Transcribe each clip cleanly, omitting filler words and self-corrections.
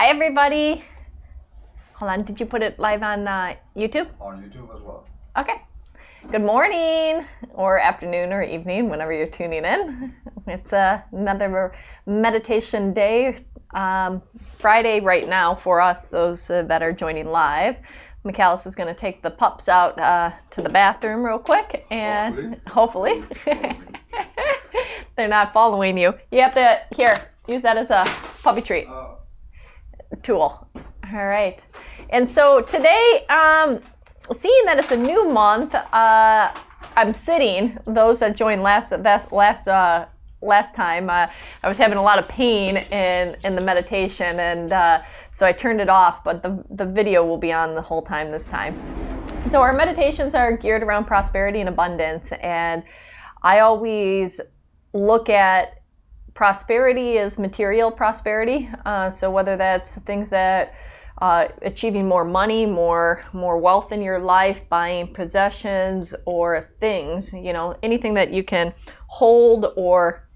Hi, everybody. Hold on, did you put it live on YouTube? On YouTube as well. Okay. Good morning, or afternoon, or evening, whenever you're tuning in. It's another meditation day, Friday right now for us, those that are joining live. McAllis is going to take the pups out to the bathroom real quick, and hopefully. They're not following you. You have to, here, use that as a puppy treat tool. All right. And so today, seeing that it's a new month, I'm sitting. Those that joined last time, I was having a lot of pain in the meditation, and so I turned it off, but the video will be on the whole time this time. So our meditations are geared around prosperity and abundance, and I always look at prosperity as material prosperity. So whether that's things that achieving more money, more wealth in your life, buying possessions or things, anything that you can hold or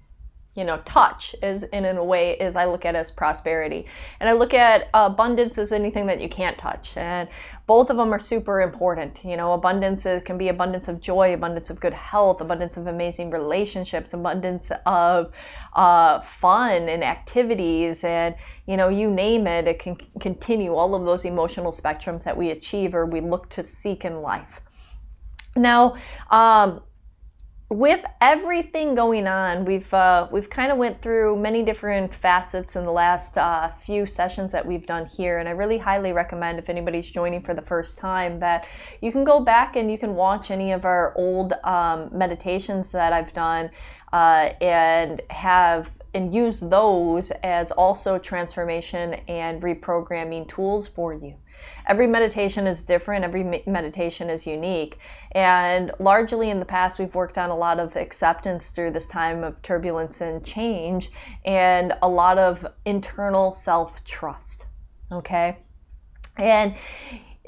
touch is in a way is I look at as prosperity. And I look at abundance as anything that you can't touch. And both of them are super important. Abundance can be abundance of joy, abundance of good health, abundance of amazing relationships, abundance of fun and activities, and you name it, it can continue all of those emotional spectrums that we achieve or we look to seek in life. Now, with everything going on, we've kind of went through many different facets in the last few sessions that we've done here, and I really highly recommend, if anybody's joining for the first time, that you can go back and you can watch any of our old meditations that I've done and use those as also transformation and reprogramming tools for you. Every meditation is different. Every meditation is unique. And largely in the past, we've worked on a lot of acceptance through this time of turbulence and change, and a lot of internal self-trust. Okay? And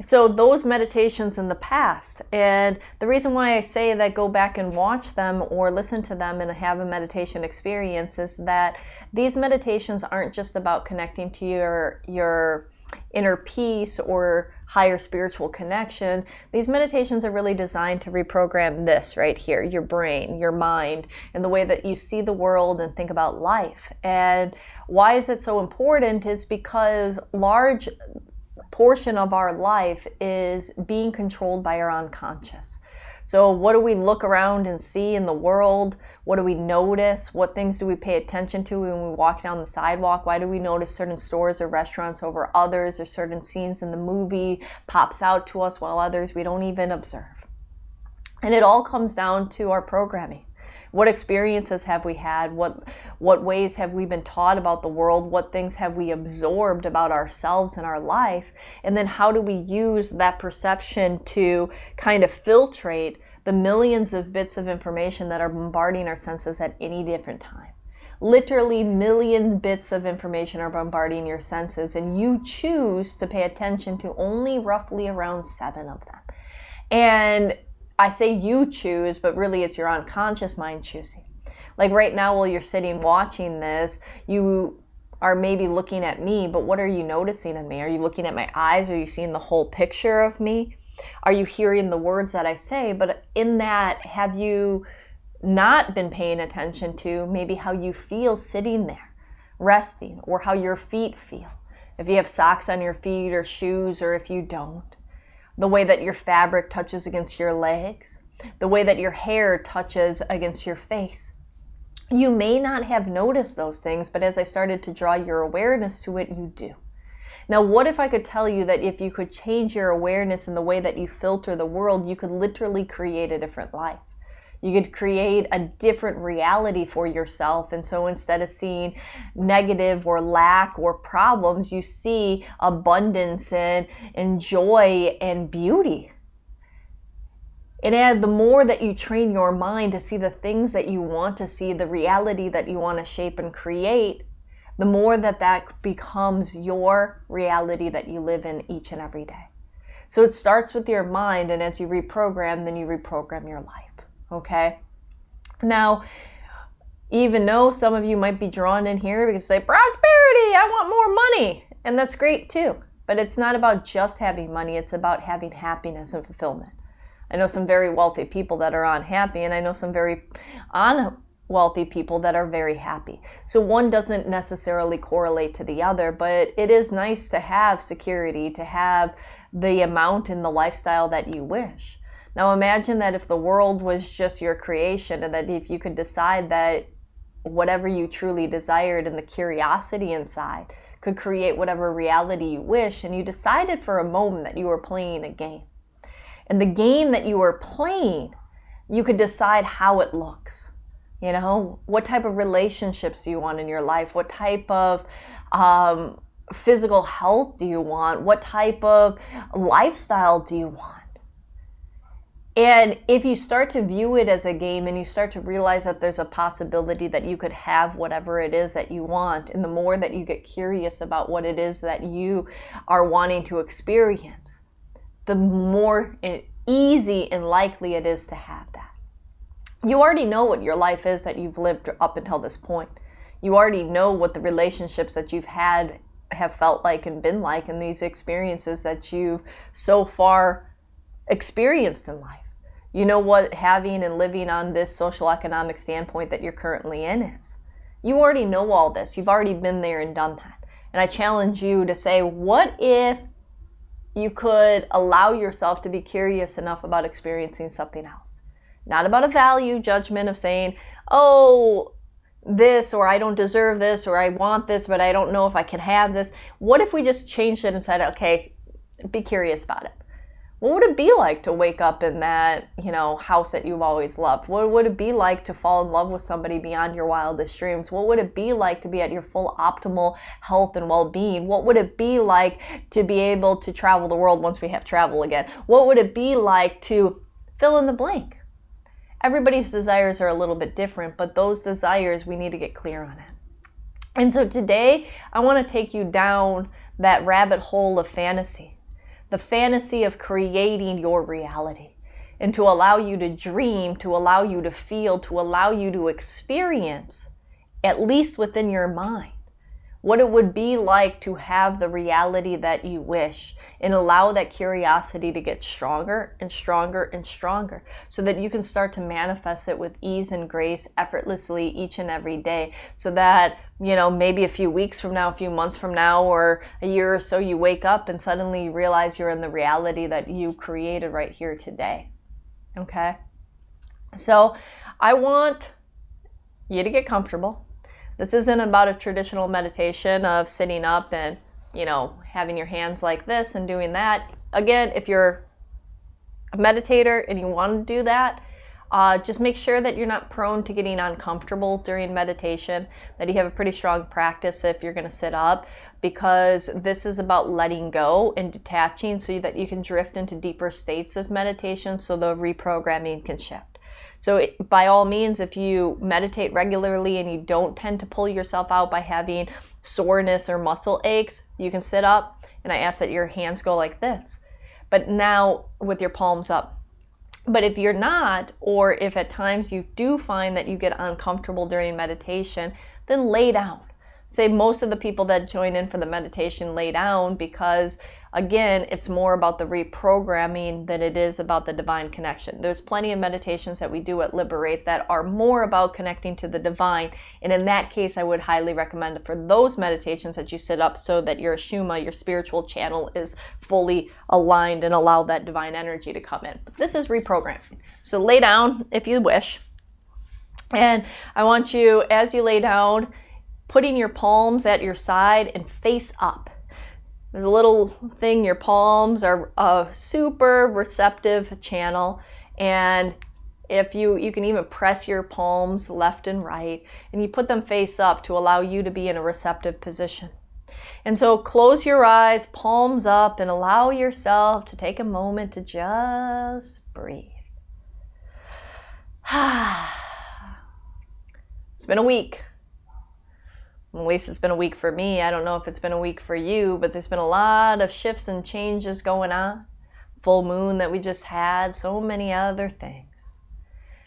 so those meditations in the past, and the reason why I say that go back and watch them or listen to them and have a meditation experience is that these meditations aren't just about connecting to your inner peace or higher spiritual connection. These meditations are really designed to reprogram this right here, your brain, your mind, and the way that you see the world and think about life. And why is it so important? Is because large portion of our life is being controlled by our unconscious. So what do we look around and see in the world? What do we notice? What things do we pay attention to when we walk down the sidewalk? Why do we notice certain stores or restaurants over others, or certain scenes in the movie pops out to us while others we don't even observe? And it all comes down to our programming. What experiences have we had? What ways have we been taught about the world? What things have we absorbed about ourselves and our life? And then how do we use that perception to kind of filtrate the millions of bits of information that are bombarding our senses at any different time? Literally million bits of information are bombarding your senses, and you choose to pay attention to only roughly around 7 of them. And I say you choose, but really it's your unconscious mind choosing. Like right now, while you're sitting watching this, you are maybe looking at me, but what are you noticing in me? Are you looking at my eyes? Are you seeing the whole picture of me? Are you hearing the words that I say? But in that, have you not been paying attention to maybe how you feel sitting there, resting, or how your feet feel? If you have socks on your feet or shoes, or if you don't. The way that your fabric touches against your legs, the way that your hair touches against your face. You may not have noticed those things, but as I started to draw your awareness to it, you do. Now, what if I could tell you that if you could change your awareness in the way that you filter the world, you could literally create a different life? You could create a different reality for yourself. And so instead of seeing negative or lack or problems, you see abundance and joy and beauty. And the more that you train your mind to see the things that you want to see, the reality that you want to shape and create, the more that becomes your reality that you live in each and every day. So it starts with your mind, and as you reprogram, then you reprogram your life. Okay? Now, even though some of you might be drawn in here because say, prosperity, I want more money. And that's great too. But it's not about just having money, it's about having happiness and fulfillment. I know some very wealthy people that are unhappy, and I know some very unwealthy people that are very happy. So one doesn't necessarily correlate to the other, but it is nice to have security, to have the amount in the lifestyle that you wish. Now imagine that if the world was just your creation, and that if you could decide that whatever you truly desired and the curiosity inside could create whatever reality you wish, and you decided for a moment that you were playing a game. And the game that you were playing, you could decide how it looks. You know, what type of relationships do you want in your life? What type of physical health do you want? What type of lifestyle do you want? And if you start to view it as a game and you start to realize that there's a possibility that you could have whatever it is that you want, and the more that you get curious about what it is that you are wanting to experience, the more easy and likely it is to have that. You already know what your life is that you've lived up until this point. You already know what the relationships that you've had have felt like and been like, and these experiences that you've so far experienced in life. You know what having and living on this social economic standpoint that you're currently in is. You already know all this. You've already been there and done that. And I challenge you to say, what if you could allow yourself to be curious enough about experiencing something else? Not about a value judgment of saying, oh, this, or I don't deserve this, or I want this, but I don't know if I can have this. What if we just changed it and said, okay, be curious about it? What would it be like to wake up in that, house that you've always loved? What would it be like to fall in love with somebody beyond your wildest dreams? What would it be like to be at your full optimal health and well-being? What would it be like to be able to travel the world once we have travel again? What would it be like to fill in the blank? Everybody's desires are a little bit different, but those desires, we need to get clear on it. And so today, I want to take you down that rabbit hole of fantasy. The fantasy of creating your reality, and to allow you to dream, to allow you to feel, to allow you to experience, at least within your mind, what it would be like to have the reality that you wish, and allow that curiosity to get stronger and stronger and stronger, so that you can start to manifest it with ease and grace effortlessly each and every day, so that maybe a few weeks from now, a few months from now, or a year or so, you wake up and suddenly you realize you're in the reality that you created right here today. Okay? So I want you to get comfortable. This isn't about a traditional meditation of sitting up and, having your hands like this and doing that. Again, if you're a meditator and you want to do that, just make sure that you're not prone to getting uncomfortable during meditation, that you have a pretty strong practice if you're going to sit up, because this is about letting go and detaching so that you can drift into deeper states of meditation so the reprogramming can shift. So by all means, if you meditate regularly and you don't tend to pull yourself out by having soreness or muscle aches, you can sit up, and I ask that your hands go like this, but now with your palms up. But if you're not, or if at times you do find that you get uncomfortable during meditation, then lay down. Say most of the people that join in for the meditation lay down, because again, it's more about the reprogramming than it is about the divine connection. There's plenty of meditations that we do at Liberate that are more about connecting to the divine. And in that case, I would highly recommend for those meditations that you sit up so that your Shuma, your spiritual channel, is fully aligned and allow that divine energy to come in. But this is reprogramming. So lay down if you wish. And I want you, as you lay down, putting your palms at your side and face up. There's a little thing, your palms are a super receptive channel, and if you can even press your palms left and right, and you put them face up to allow you to be in a receptive position. And so close your eyes, palms up, and allow yourself to take a moment to just breathe. It's been a week. At least it's been a week for me. I don't know if it's been a week for you, but there's been a lot of shifts and changes going on. Full moon that we just had, so many other things.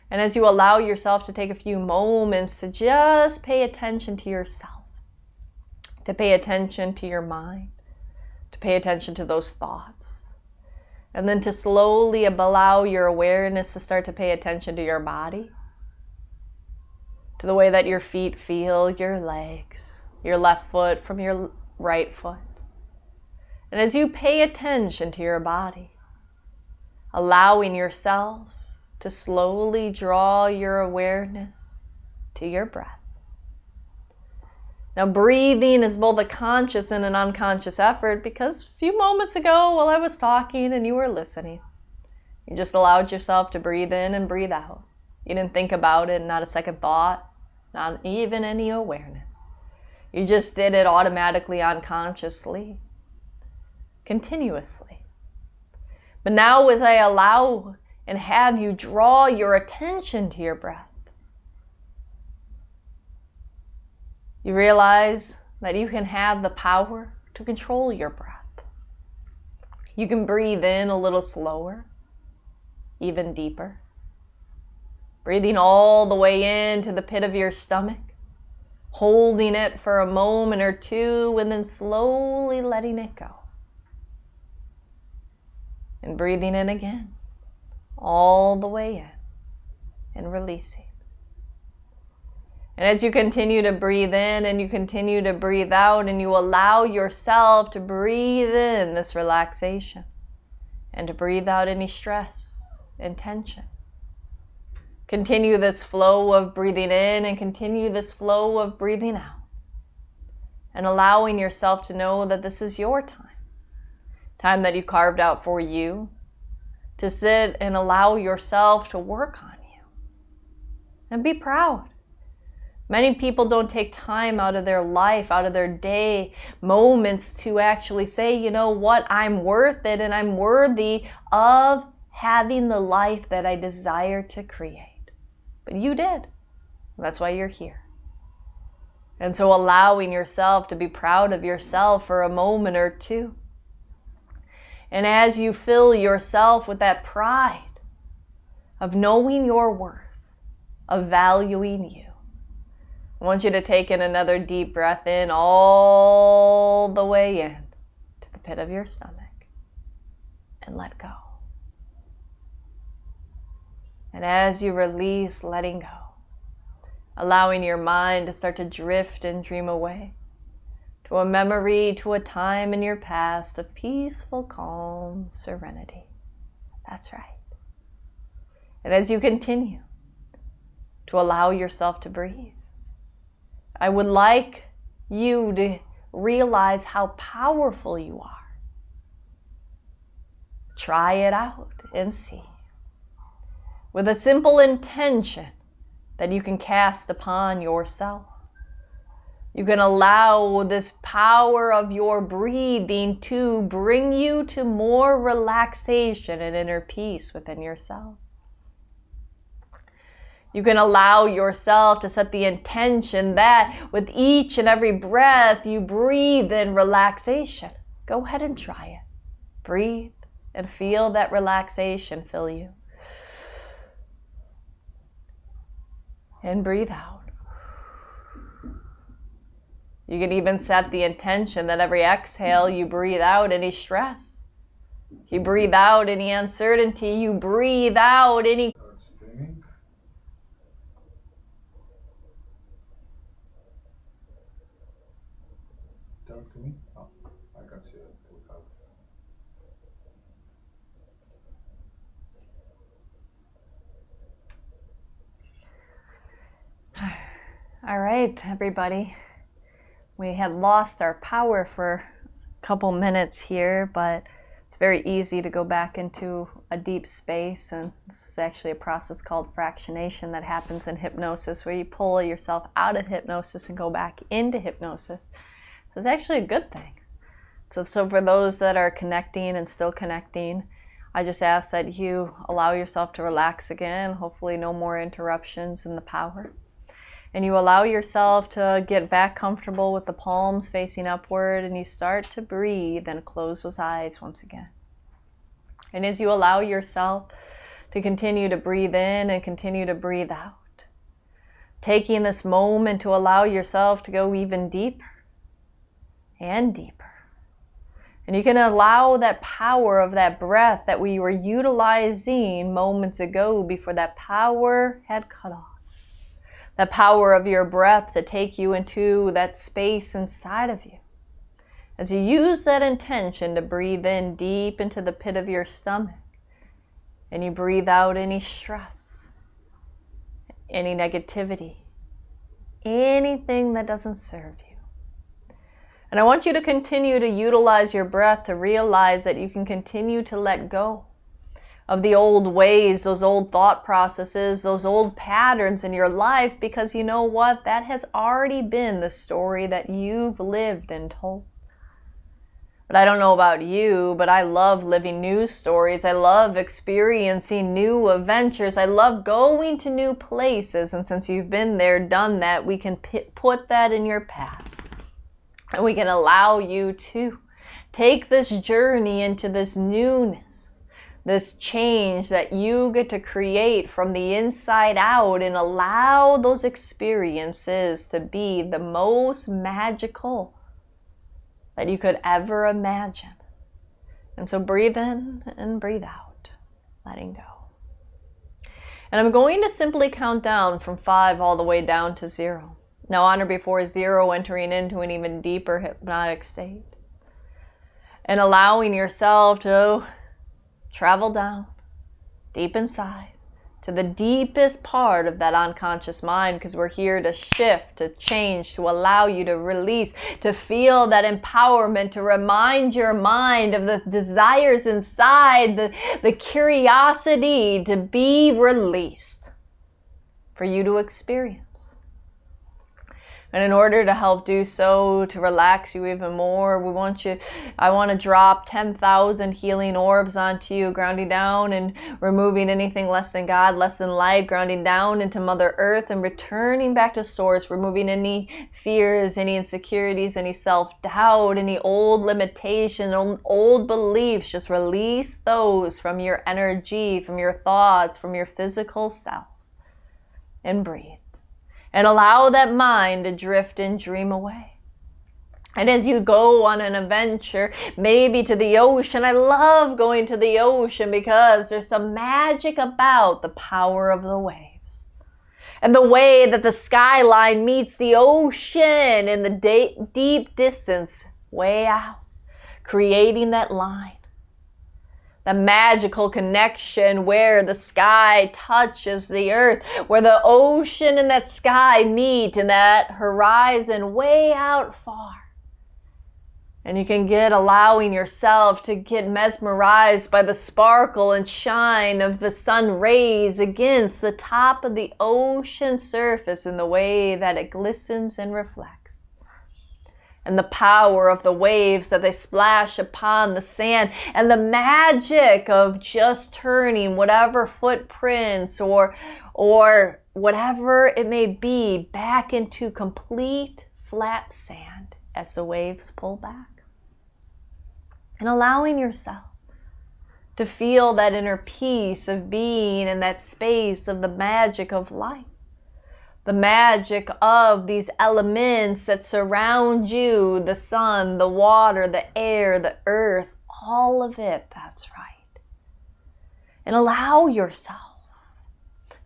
And as you allow yourself to take a few moments to just pay attention to yourself, to pay attention to your mind, to pay attention to those thoughts, and then to slowly allow your awareness to start to pay attention to your body, to the way that your feet feel your legs, your left foot from your right foot. And as you pay attention to your body, allowing yourself to slowly draw your awareness to your breath. Now, breathing is both a conscious and an unconscious effort, because a few moments ago while I was talking and you were listening, you just allowed yourself to breathe in and breathe out. You didn't think about it, not a second thought, not even any awareness. You just did it automatically, unconsciously, continuously. But now as I allow and have you draw your attention to your breath, you realize that you can have the power to control your breath. You can breathe in a little slower, even deeper. Breathing all the way into the pit of your stomach, holding it for a moment or two, and then slowly letting it go. And breathing in again, all the way in, and releasing. And as you continue to breathe in and you continue to breathe out, and you allow yourself to breathe in this relaxation and to breathe out any stress and tension. Continue this flow of breathing in and continue this flow of breathing out. And allowing yourself to know that this is your time. Time that you carved out for you to sit and allow yourself to work on you. And be proud. Many people don't take time out of their life, out of their day, moments to actually say, you know what, I'm worth it and I'm worthy of having the life that I desire to create. But you did. That's why you're here. And so allowing yourself to be proud of yourself for a moment or two. And as you fill yourself with that pride of knowing your worth, of valuing you, I want you to take in another deep breath in all the way in to the pit of your stomach and let go. And as you release, letting go, allowing your mind to start to drift and dream away to a memory, to a time in your past of peaceful, calm serenity. That's right. And as you continue to allow yourself to breathe, I would like you to realize how powerful you are. Try it out and see. With a simple intention that you can cast upon yourself. You can allow this power of your breathing to bring you to more relaxation and inner peace within yourself. You can allow yourself to set the intention that with each and every breath you breathe in relaxation. Go ahead and try it. Breathe and feel that relaxation fill you. And breathe out. You can even set the intention that every exhale you breathe out any stress. You breathe out any uncertainty. You breathe out any... Talk to me? Oh, I can see it. All right, everybody. We had lost our power for a couple minutes here, but it's very easy to go back into a deep space. And this is actually a process called fractionation that happens in hypnosis, where you pull yourself out of hypnosis and go back into hypnosis. So it's actually a good thing. So for those that are connecting and still connecting, I just ask that you allow yourself to relax again. Hopefully no more interruptions in the power. And you allow yourself to get back comfortable with the palms facing upward, and you start to breathe and close those eyes once again. And as you allow yourself to continue to breathe in and continue to breathe out, taking this moment to allow yourself to go even deeper, and deeper. And you can allow that power of that breath that we were utilizing moments ago before that power had cut off. The power of your breath to take you into that space inside of you. As you use that intention to breathe in deep into the pit of your stomach, and you breathe out any stress, any negativity, anything that doesn't serve you. And I want you to continue to utilize your breath to realize that you can continue to let go of the old ways, those old thought processes, those old patterns in your life, because you know what? That has already been the story that you've lived and told. But I don't know about you, but I love living new stories. I love experiencing new adventures. I love going to new places. And since you've been there, done that, we can put that in your past. And we can allow you to take this journey into this newness, this change that you get to create from the inside out, and allow those experiences to be the most magical that you could ever imagine. And so breathe in and breathe out, letting go. And I'm going to simply count down from 5 all the way down to 0. Now on or before 0, entering into an even deeper hypnotic state. And allowing yourself to travel down, deep inside, to the deepest part of that unconscious mind, because we're here to shift, to change, to allow you to release, to feel that empowerment, to remind your mind of the desires inside, the curiosity to be released for you to experience. And in order to help do so, to relax you even more, I want to drop 10,000 healing orbs onto you, grounding down and removing anything less than God, less than light, grounding down into Mother Earth and returning back to Source, removing any fears, any insecurities, any self-doubt, any old limitation, old beliefs. Just release those from your energy, from your thoughts, from your physical self. And breathe. And allow that mind to drift and dream away. And as you go on an adventure, maybe to the ocean, I love going to the ocean because there's some magic about the power of the waves. And the way that the skyline meets the ocean in the deep distance, way out, creating that line. The magical connection where the sky touches the earth, where the ocean and that sky meet in that horizon way out far. And you can allowing yourself to get mesmerized by the sparkle and shine of the sun rays against the top of the ocean surface in the way that it glistens and reflects. And the power of the waves that they splash upon the sand, and the magic of just turning whatever footprints or whatever it may be back into complete flat sand as the waves pull back. And allowing yourself to feel that inner peace of being in that space of the magic of life. The magic of these elements that surround you, the sun, the water, the air, the earth, all of it, that's right. And allow yourself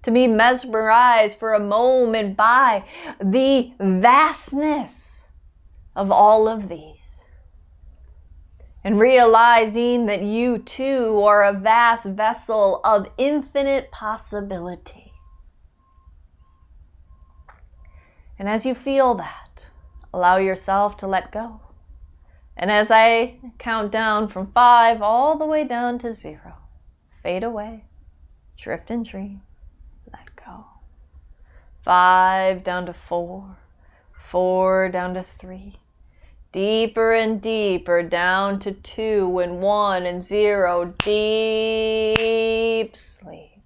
to be mesmerized for a moment by the vastness of all of these. And realizing that you too are a vast vessel of infinite possibility. And as you feel that, allow yourself to let go. And as I count down from 5 all the way down to 0, fade away, drift and dream, let go. 5 down to 4, 4 down to 3, deeper and deeper down to 2 and 1 and 0, deep sleep,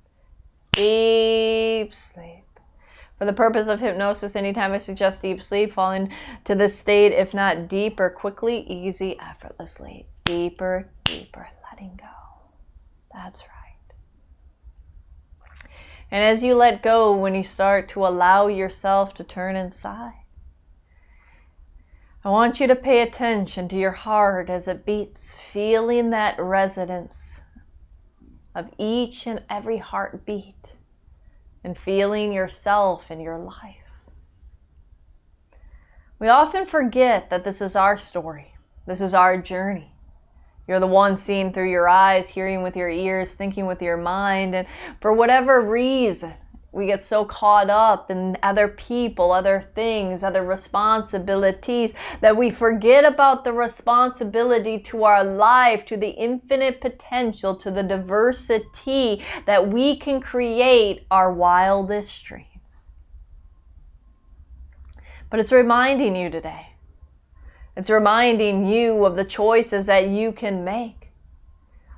deep sleep. For the purpose of hypnosis, anytime I suggest deep sleep, fall into this state, if not deeper, quickly, easy, effortlessly. Deeper, deeper, letting go. That's right. And as you let go, when you start to allow yourself to turn inside, I want you to pay attention to your heart as it beats, feeling that resonance of each and every heartbeat, and feeling yourself in your life. We often forget that this is our story. This is our journey. You're the one seeing through your eyes, hearing with your ears, thinking with your mind, and for whatever reason, we get so caught up in other people, other things, other responsibilities that we forget about the responsibility to our life, to the infinite potential, to the diversity that we can create our wildest dreams. But it's reminding you today. It's reminding you of the choices that you can make.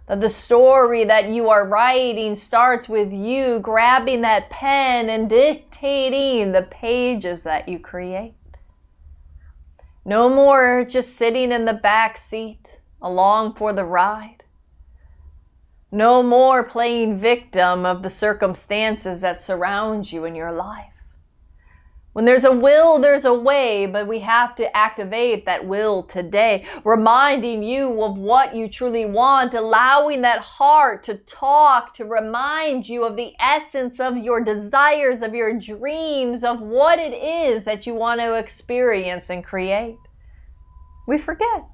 That the story that you are writing starts with you grabbing that pen and dictating the pages that you create. No more just sitting in the back seat along for the ride. No more playing victim of the circumstances that surround you in your life. When there's a will, there's a way, but we have to activate that will today, reminding you of what you truly want, allowing that heart to talk, to remind you of the essence of your desires, of your dreams, of what it is that you want to experience and create. We forget.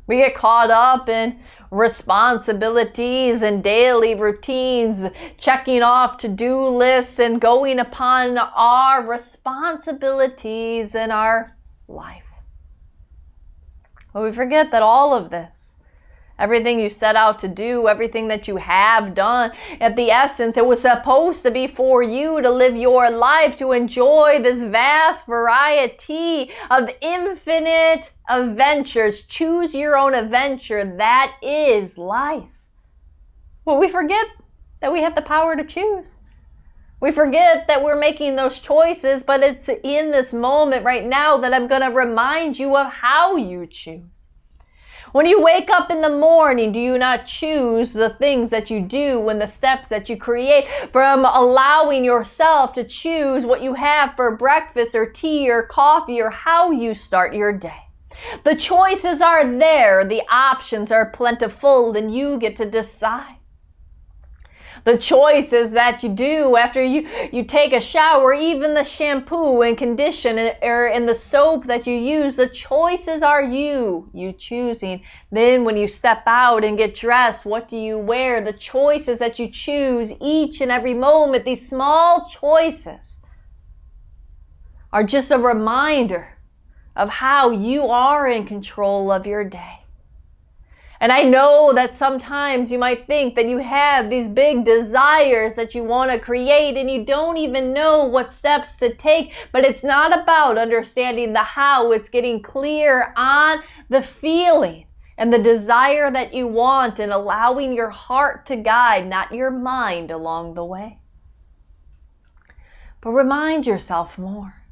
We get caught up in responsibilities and daily routines, checking off to-do lists and going upon our responsibilities in our life. But we forget that all of this, everything you set out to do, everything that you have done, at the essence, it was supposed to be for you to live your life, to enjoy this vast variety of infinite adventures. Choose your own adventure. That is life. Well, we forget that we have the power to choose. We forget that we're making those choices, but it's in this moment right now that I'm going to remind you of how you choose. When you wake up in the morning, do you not choose the things that you do and the steps that you create, from allowing yourself to choose what you have for breakfast or tea or coffee or how you start your day? The choices are there. The options are plentiful, and you get to decide. The choices that you do after you take a shower, even the shampoo and conditioner and the soap that you use, the choices are you choosing. Then when you step out and get dressed, what do you wear? The choices that you choose each and every moment, these small choices are just a reminder of how you are in control of your day. And I know that sometimes you might think that you have these big desires that you want to create and you don't even know what steps to take, but it's not about understanding the how. It's getting clear on the feeling and the desire that you want and allowing your heart to guide, not your mind, along the way. But remind yourself more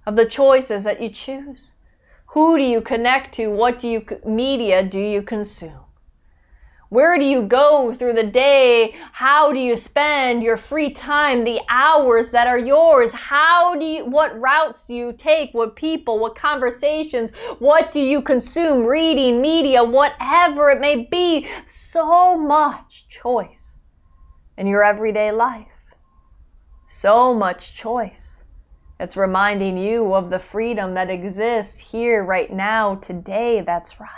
of the choices that you choose. Who do you connect to? What media do you consume? Where do you go through the day? How do you spend your free time, the hours that are yours? What routes do you take? What people, what conversations? What do you consume? Reading, media, whatever it may be. So much choice in your everyday life. So much choice. It's reminding you of the freedom that exists here, right now, today. That's right.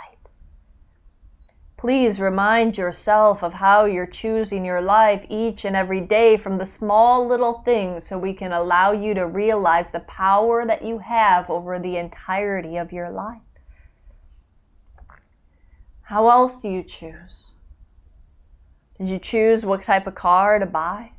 Please remind yourself of how you're choosing your life each and every day, from the small little things, so we can allow you to realize the power that you have over the entirety of your life. How else do you choose? Did you choose what type of car to buy?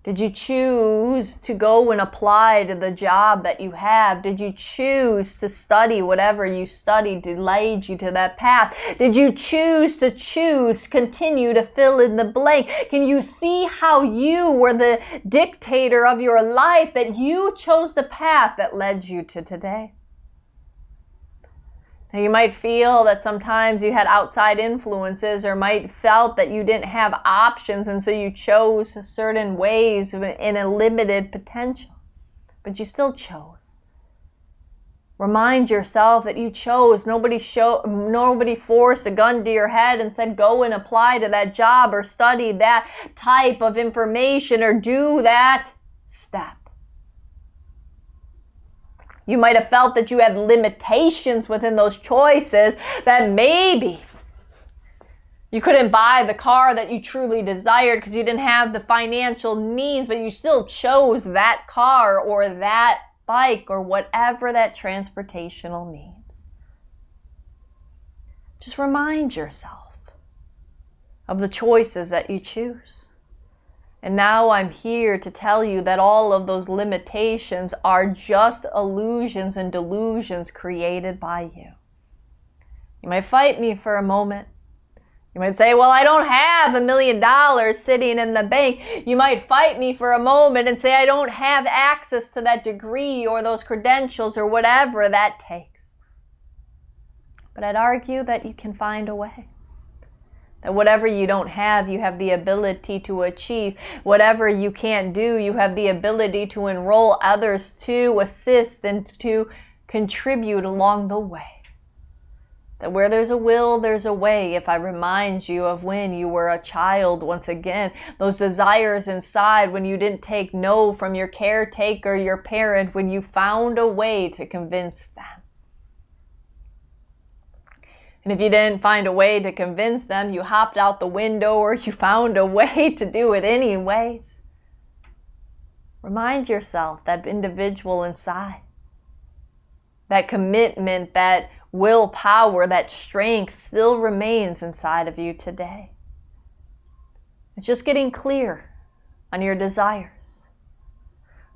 Did you choose to go and apply to the job that you have? Did you choose to study whatever you studied to lead you to that path? Did you choose to continue to fill in the blank? Can you see how you were the dictator of your life, that you chose the path that led you to today? Now, you might feel that sometimes you had outside influences, or might felt that you didn't have options, and so you chose certain ways in a limited potential. But you still chose. Remind yourself that you chose. Nobody forced a gun to your head and said, go and apply to that job or study that type of information or do that step. You might have felt that you had limitations within those choices, that maybe you couldn't buy the car that you truly desired because you didn't have the financial means, but you still chose that car or that bike or whatever that transportational means. Just remind yourself of the choices that you choose. And now I'm here to tell you that all of those limitations are just illusions and delusions created by you. You might fight me for a moment. You might say, well, I don't have $1 million sitting in the bank. You might fight me for a moment and say, I don't have access to that degree or those credentials or whatever that takes. But I'd argue that you can find a way. That whatever you don't have, you have the ability to achieve. Whatever you can't do, you have the ability to enroll others to assist and to contribute along the way. That where there's a will, there's a way. If I remind you of when you were a child, once again, those desires inside, when you didn't take no from your caretaker, your parent, when you found a way to convince them. And if you didn't find a way to convince them, you hopped out the window or you found a way to do it anyways. Remind yourself that individual inside, that commitment, that willpower, that strength still remains inside of you today. It's just getting clear on your desires.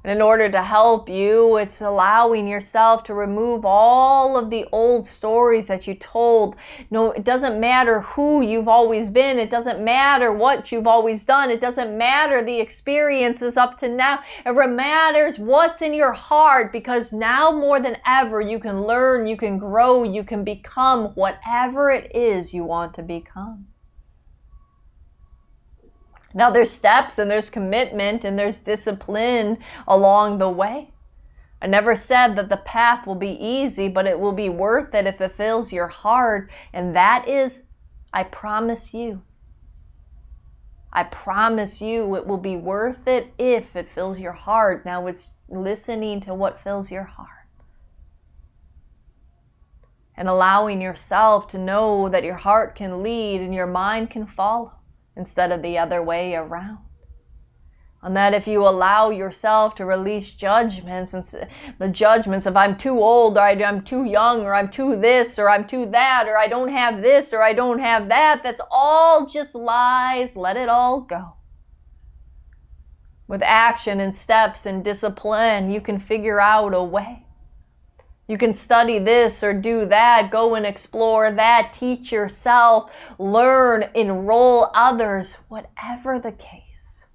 And in order to help you, it's allowing yourself to remove all of the old stories that you told. No, it doesn't matter who you've always been. It doesn't matter what you've always done. It doesn't matter the experiences up to now. It matters what's in your heart, because now more than ever you can learn, you can grow, you can become whatever it is you want to become. Now there's steps and there's commitment and there's discipline along the way. I never said that the path will be easy, but it will be worth it if it fills your heart. And that is, I promise you. I promise you it will be worth it if it fills your heart. Now it's listening to what fills your heart. And allowing yourself to know that your heart can lead and your mind can follow, instead of the other way around. And that if you allow yourself to release judgments, and the judgments of I'm too old, or I'm too young, or I'm too this, or I'm too that, or I don't have this, or I don't have that, that's all just lies. Let it all go. With action and steps and discipline, you can figure out a way. You can study this or do that, go and explore that, teach yourself, learn, enroll others, whatever the case.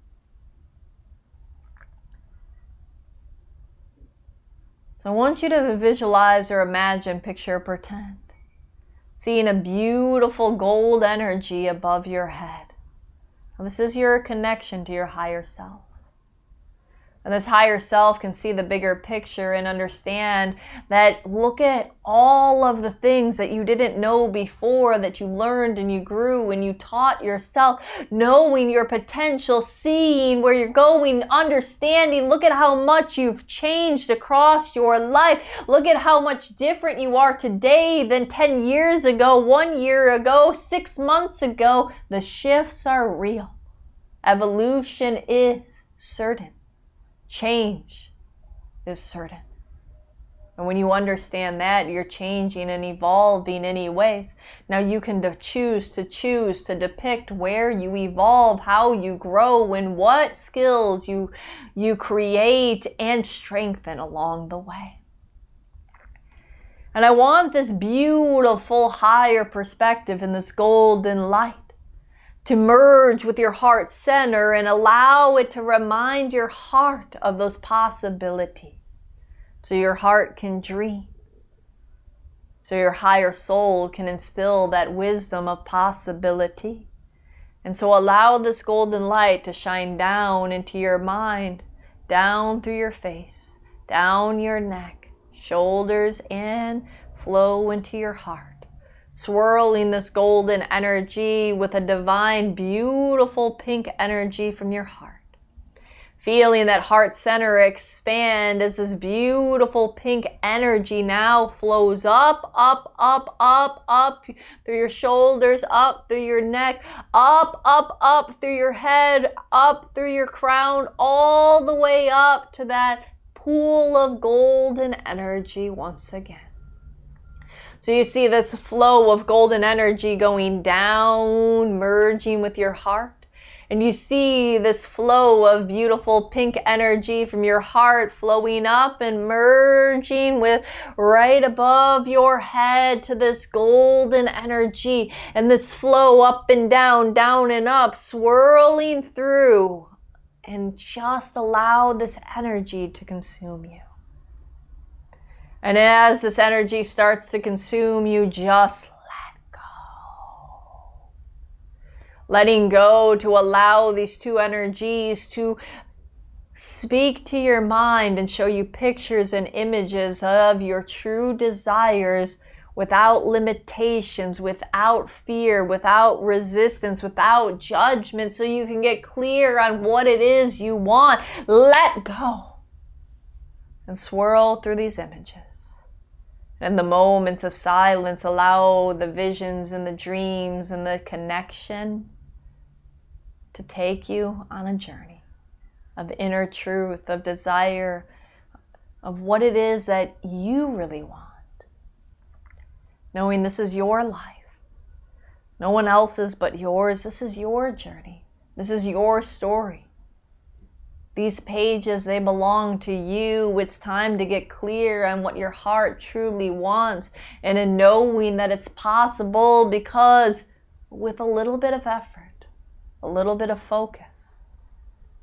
So I want you to visualize or imagine, picture, or pretend, seeing a beautiful gold energy above your head. Now, this is your connection to your higher self. And this higher self can see the bigger picture and understand that look at all of the things that you didn't know before, that you learned and you grew and you taught yourself, knowing your potential, seeing where you're going, understanding. Look at how much you've changed across your life. Look at how much different you are today than 10 years ago, 1 year ago, 6 months ago. The shifts are real. Evolution is certain. Change is certain. And when you understand that, you're changing and evolving anyways. Now you can choose to depict where you evolve, how you grow, and what skills you create and strengthen along the way. And I want this beautiful higher perspective in this golden light to merge with your heart center and allow it to remind your heart of those possibilities. So your heart can dream. So your higher soul can instill that wisdom of possibility. And so allow this golden light to shine down into your mind, down through your face, down your neck, shoulders in, flow into your heart, swirling this golden energy with a divine, beautiful pink energy from your heart. Feeling that heart center expand as this beautiful pink energy now flows up, up, up, up, up through your shoulders, up through your neck, up, up, up through your head, up through your crown, all the way up to that pool of golden energy once again. So you see this flow of golden energy going down, merging with your heart. And you see this flow of beautiful pink energy from your heart flowing up and merging with right above your head to this golden energy. And this flow up and down and up, swirling through. And just allow this energy to consume you. And as this energy starts to consume you, just let go. Letting go to allow these two energies to speak to your mind and show you pictures and images of your true desires without limitations, without fear, without resistance, without judgment, so you can get clear on what it is you want. Let go. And swirl through these images. In the moments of silence, allow the visions and the dreams and the connection to take you on a journey of inner truth, of desire, of what it is that you really want. Knowing this is your life. No one else's but yours. This is your journey. This is your story. These pages, they belong to you. It's time to get clear on what your heart truly wants and in knowing that it's possible, because with a little bit of effort, a little bit of focus,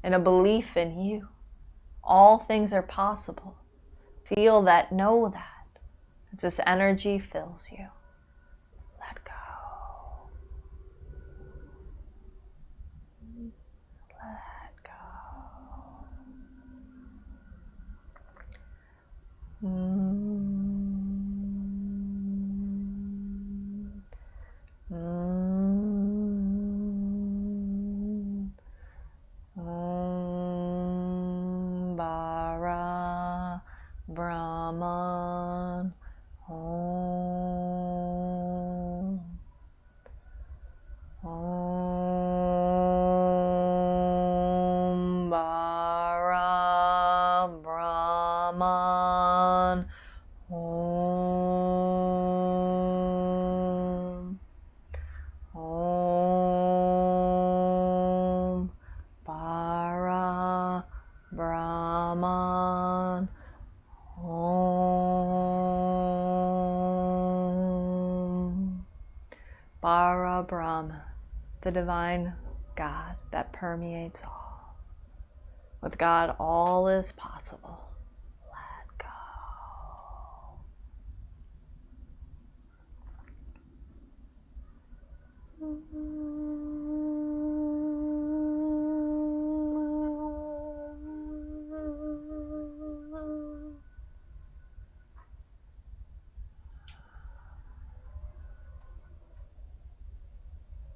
and a belief in you, all things are possible. Feel that, know that. As this energy fills you. Let go. Bara Brahman Om. Om Bara Brahman Om. Om Bara Brahman Om. Bara Brahma, the divine God that permeates all. With God, all is possible. Let go.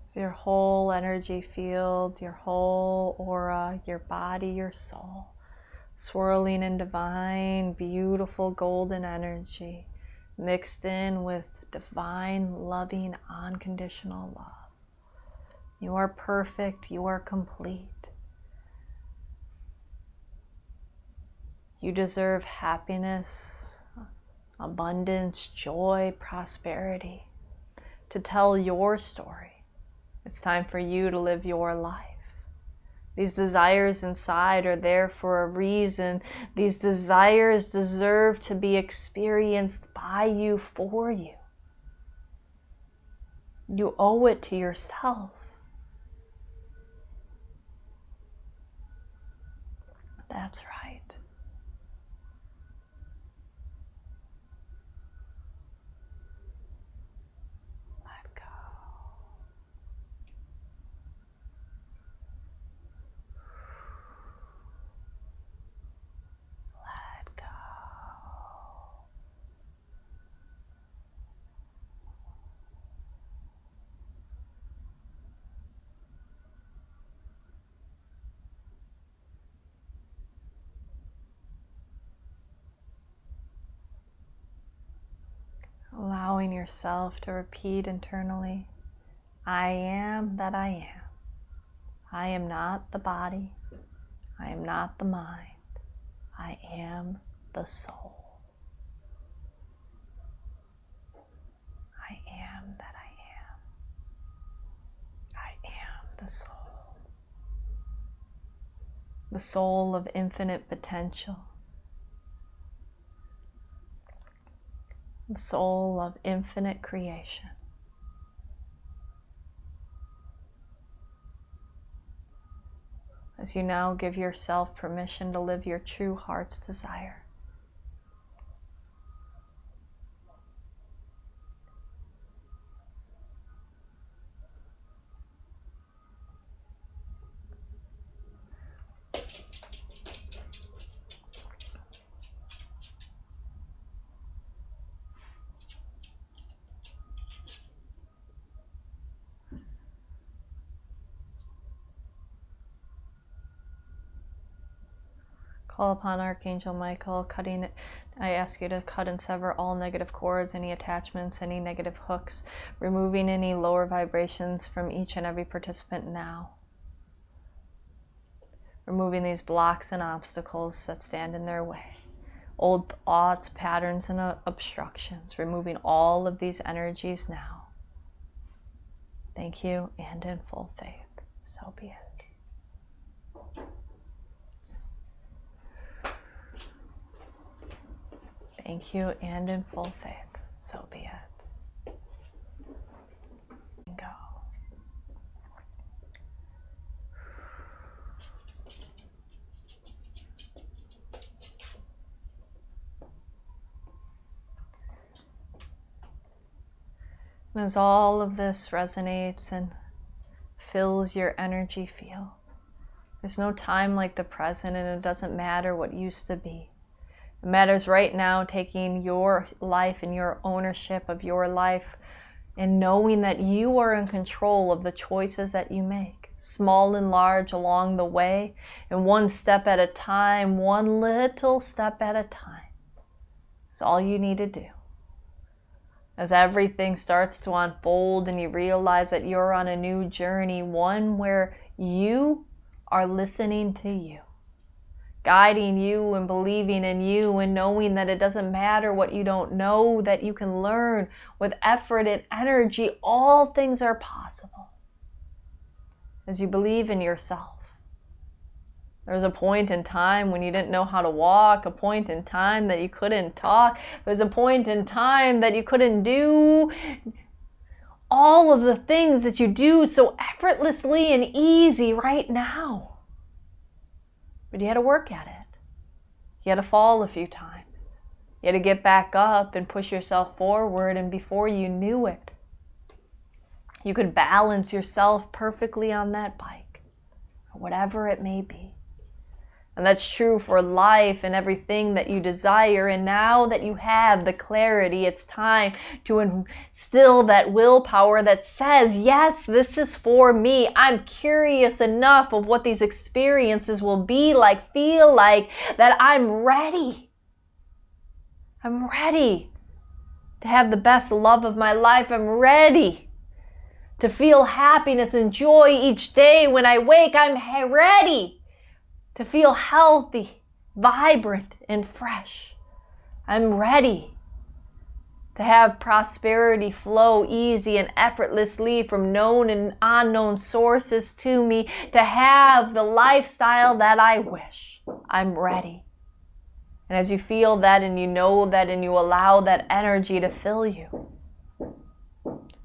So your whole energy field, your whole aura, your body, your soul, swirling in divine, beautiful golden energy, mixed in with divine, loving, unconditional love. You are perfect. You are complete. You deserve happiness, abundance, joy, prosperity. To tell your story. It's time for you to live your life. These desires inside are there for a reason. These desires deserve to be experienced by you, for you. You owe it to yourself. That's right. Let go. Let go. yourself to repeat internally, I am that I am. I am not the body. I am not the mind. I am the soul. I am that I am. I am the soul. The soul of infinite potential. The soul of infinite creation. As you now give yourself permission to live your true heart's desire. Call upon Archangel Michael, I ask you to cut and sever all negative cords, any attachments, any negative hooks, removing any lower vibrations from each and every participant now. Removing these blocks and obstacles that stand in their way. Old thoughts, patterns, and obstructions. Removing all of these energies now. Thank you, and in full faith. So be it. Thank you, and in full faith, so be it. Go. And as all of this resonates and fills your energy field, there's no time like the present, and it doesn't matter what used to be. It matters right now taking your life and your ownership of your life and knowing that you are in control of the choices that you make, small and large along the way, and one step at a time, one little step at a time. That's all you need to do. As everything starts to unfold and you realize that you're on a new journey, one where you are listening to you. Guiding you and believing in you and knowing that it doesn't matter what you don't know, that you can learn with effort and energy. All things are possible as you believe in yourself. There was a point in time when you didn't know how to walk, a point in time that you couldn't talk. There was a point in time that you couldn't do all of the things that you do so effortlessly and easy right now. But you had to work at it. You had to fall a few times. You had to get back up and push yourself forward, and before you knew it, you could balance yourself perfectly on that bike, or whatever it may be. And that's true for life and everything that you desire. And now that you have the clarity, it's time to instill that willpower that says, yes, this is for me. I'm curious enough of what these experiences will be like, feel like, that I'm ready. I'm ready to have the best love of my life. I'm ready to feel happiness and joy each day when I wake. I'm ready to feel healthy, vibrant, and fresh. I'm ready to have prosperity flow easy and effortlessly from known and unknown sources to me, to have the lifestyle that I wish. I'm ready. And as you feel that and you know that and you allow that energy to fill you,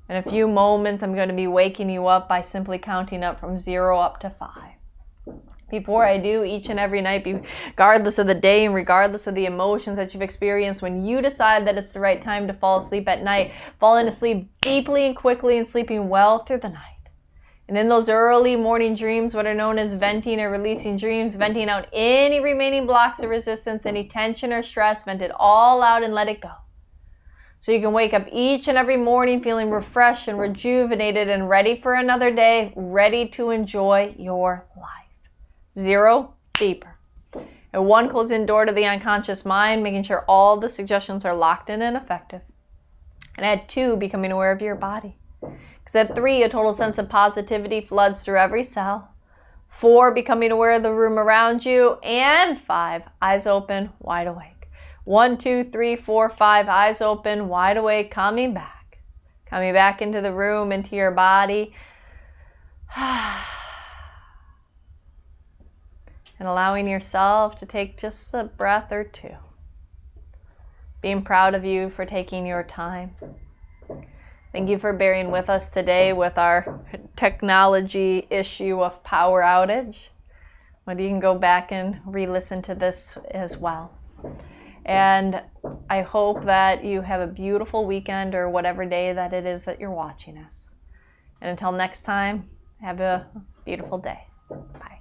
in a few moments I'm going to be waking you up by simply counting up from 0 up to 5. Before I do, each and every night, regardless of the day and regardless of the emotions that you've experienced, when you decide that it's the right time to fall asleep at night, falling asleep deeply and quickly and sleeping well through the night. And in those early morning dreams, what are known as venting or releasing dreams, venting out any remaining blocks of resistance, any tension or stress, vent it all out and let it go. So you can wake up each and every morning feeling refreshed and rejuvenated and ready for another day, ready to enjoy your life. 0, deeper. And 1, closing door to the unconscious mind, making sure all the suggestions are locked in and effective. And at 2, becoming aware of your body. Because at 3, a total sense of positivity floods through every cell. 4, becoming aware of the room around you. And 5, eyes open, wide awake. 1, 2, 3, 4, 5, eyes open, wide awake, coming back. Coming back into the room, into your body. And allowing yourself to take just a breath or 2. Being proud of you for taking your time. Thank you for bearing with us today with our technology issue of power outage. But you can go back and re-listen to this as well. And I hope that you have a beautiful weekend or whatever day that it is that you're watching us. And until next time, have a beautiful day. Bye.